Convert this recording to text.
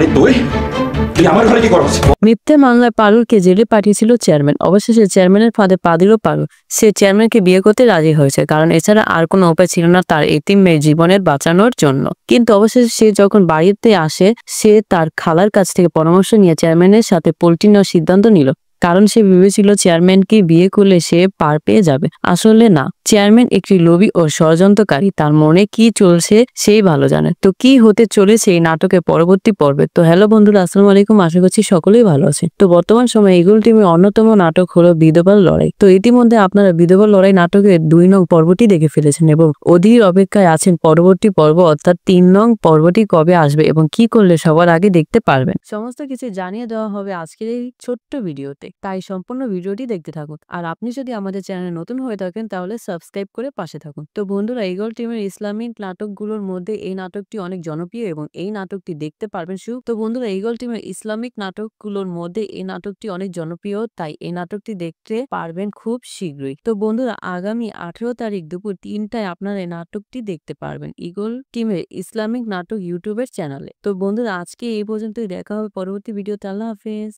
মানে তুই তুই আমার ঘরে কি করছিস? মিথ্যে মামলায় পারুলকে জেলে পাঠিয়েছিল চেয়ারম্যান। অবশেষে চেয়ারম্যানের ফাঁদে পা দিল পারুল। সে চেয়ারম্যানকে বিয়ে করতে রাজি হয়েছে, কারণ এছাড়া আর কোনো উপায় ছিল না তার এতিম মেয়ের জীবনের বাঁচানোর জন্য। কিন্তু অবশেষে সে যখন বাড়িতে আসে, সে তার খালার কাছ থেকে পরামর্শ নিয়ে চেয়ারম্যানের সাথে পল্টি নেওয়ার সিদ্ধান্ত নিল, কারণ সে ভেবেছিল চেয়ারম্যানকে বিয়ে করলে সে পার পেয়ে যাবে। আসলে না, চেয়ারম্যান একটি লোভী ও ষড়যন্ত্রকারী। তার মনে কি চলছে সেই ভালো জানে। তো কি হতে চলেছে এই নাটকের পরবর্তী পর্বে? তো হ্যালো বন্ধুরা, আসসালামু আলাইকুম, আশা করছি সকলেই ভালো আছে। তো বর্তমান সময়ে ইগল টিমের অন্যতম নাটক হলো বিধবার লড়াই। তো ইতিমধ্যে আপনারা বিধবার লড়াই নাটকের 2 নং পর্বটি দেখে ফেলেছেন এবং অধীর অপেক্ষায় আছেন পরবর্তী পর্ব, অর্থাৎ 3 নং পর্বটি কবে আসবে এবং কি করলে সবার আগে দেখতে পারবেন। সমস্ত কিছু জানিয়ে দেওয়া হবে আজকের এই ছোট্ট ভিডিওতে, তাই সম্পূর্ণ ভিডিওটি দেখতে থাকুন। আর আপনি যদি আমাদের চ্যানেলে নতুন হয়ে থাকেন তাহলে সাবস্ক্রাইব করে পাশে থাকুন। তো বন্ধুরা, ইগল টিমের ইসলামিক নাটকগুলোর মধ্যে এই নাটকটি অনেক জনপ্রিয় এবং এই নাটকটি দেখতে পারবেন তো বন্ধুরা, ইগল টিমের ইসলামিক নাটকগুলোর মধ্যে এই নাটকটি অনেক জনপ্রিয়, তাই এই নাটকটি দেখতে পারবেন খুব শীঘ্রই। তো বন্ধুরা, আগামী 18 তারিখ দুপুর 3টায় আপনারা এই নাটকটি দেখতে পারবেন ইগল টিমের ইসলামিক নাটক ইউটিউবের চ্যানেলে। তো বন্ধুরা, আজকে এই পর্যন্তই, দেখা হবে পরবর্তী ভিডিওতে। আল্লাহ হাফেজ।